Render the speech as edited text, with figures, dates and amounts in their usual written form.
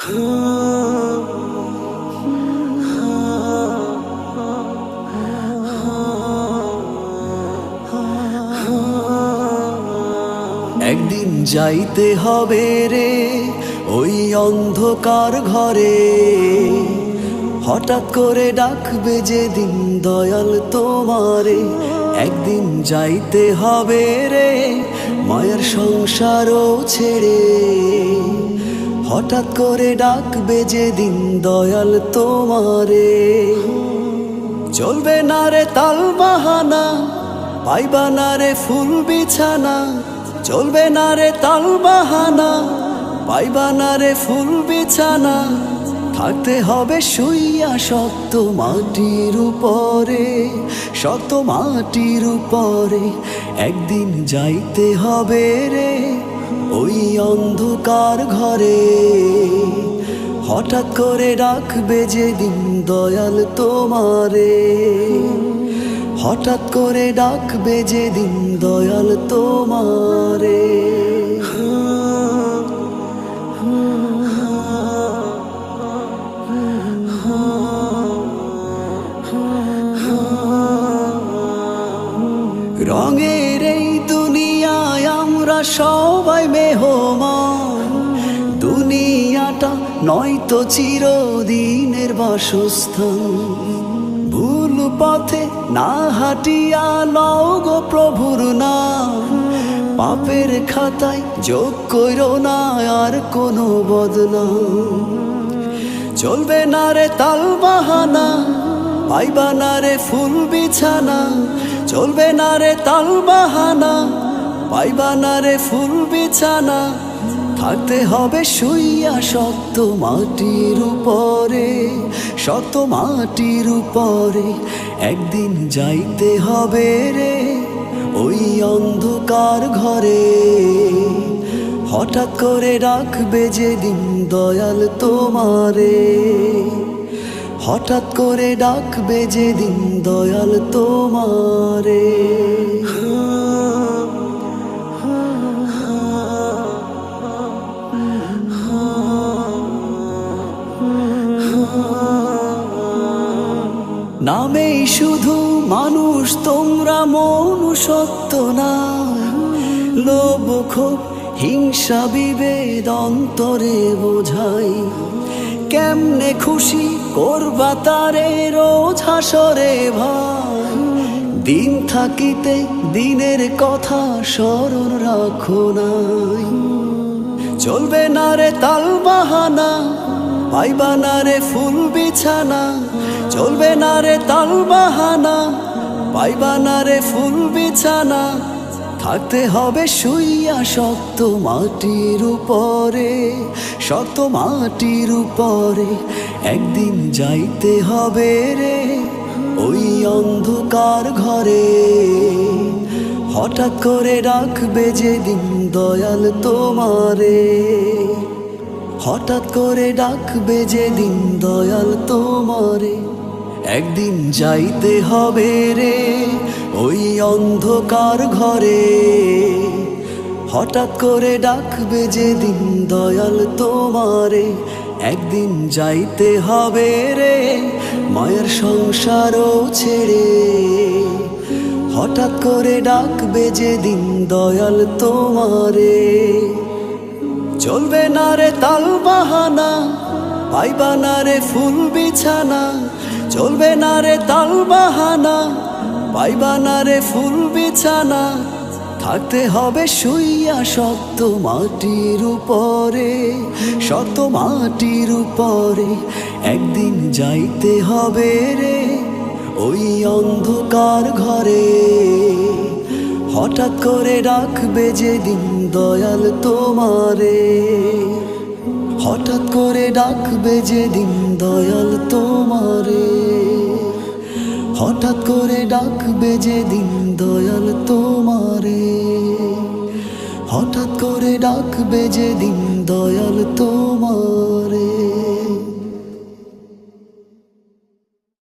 একদিন যাইতে হবে রে ওই অন্ধকার ঘরে, হঠাৎ করে ডাকবে যেদিন দয়াল তোমারে। একদিন যাইতে হবে রে মায়ের সংসারও ছেড়ে, হঠাৎ করে ডাকবে যেদিন দয়াল তোমারে। চলবে না রে তাল বাহানা, পাইবা না রে ফুল বিছানা। চলবে না রে তাল বাহানা, পাইবা না রে ফুল বিছানা। থাকতে হবে শুইয়া শক্ত মাটির উপরে, শক্ত মাটির উপরে। একদিন যাইতে হবে রে ওই অন্ধকার ঘরে, হঠাৎ করে ডাকবে যেদিন দয়াল তোমারে। হঠাৎ করে ডাকবে যেদিন দয়াল তোমারে। রঙের এই দুনিয়ায় আমরা সবাই মেহমান, দুনিয়াটা নয়তো চিরদিনের বাসস্থান। ভুল পথে না হাঁটিয়া লও গো প্রভুর নাম, পাপের খাতায় যোগ কইরো না আর কোনো বদনাম। চলবে না রে তাল বাহানা, পাইবা না রে ফুল বিছানা। চলবে না রে তাল বাহানা, পাইবা না রে ফুল বিছানা। থাকতে হবে শুইয়া শক্ত মাটির উপরে, শক্ত মাটির উপরে। একদিন যাইতে হবে রে ওই অন্ধকার ঘরে, হঠাৎ করে ডাকবে যেদিন দয়াল তোমারে। হঠাৎ করে ডাকবে যেদিন দয়াল তোমারে। নামেই শুধু মানুষ তোমরা, মনুষ্যত্ব না। লোভ ক্ষোভ হিংসা বিভেদ অন্তরে বোঝাই, কেমনে খুশি করবা তারে রোজ হাসরে ভাই। দিন থাকিতে দিনের কথা স্মরণ রাখো নাই। চলবে না রে তাল বাহানা, পাইবা না রে ফুল বিছানা। চলবে না রে তাল বাহানা, পাইবা না রে ফুল বিছানা। থাকতে হবে শুইয়া শক্ত মাটির উপরে, শক্ত মাটির উপরে। একদিন যাইতে হবে রে ওই অন্ধকার ঘরে, হঠাৎ করে ডাকবে যেদিন দয়াল তোমারে। হঠাৎ করে ডাকবে যেদিন দয়াল তোমারে। একদিন যাইতে হবে রে ওই অন্ধকার ঘরে, হঠাৎ করে ডাকবে যেদিন দয়াল তোমারে। একদিন যাইতে হবে রে মায়ের সংসারও ছেড়ে, হঠাৎ করে ডাকবে যেদিন দয়াল তোমারে। চলবে না রে তাল বাহানা, পাইবা না রে ফুল বিছানা। চলবে না রে তাল বাহানা, পাইবা না রে ফুল বিছানা। থাকতে হবে শুইয়া শক্ত মাটির উপরে, শক্ত মাটির উপরে। একদিন যাইতে হবে রে ওই অন্ধকার ঘরে, হঠাৎ করে ডাকবে যেদিন দয়াল তোমারে। হঠাৎ করে ডাকবে যেদিন দয়াল তোমারে। হঠাৎ করে ডাকবে যেদিন দয়াল তোমারে। হঠাৎ করে ডাকবে যেদিন দয়াল তোমারে।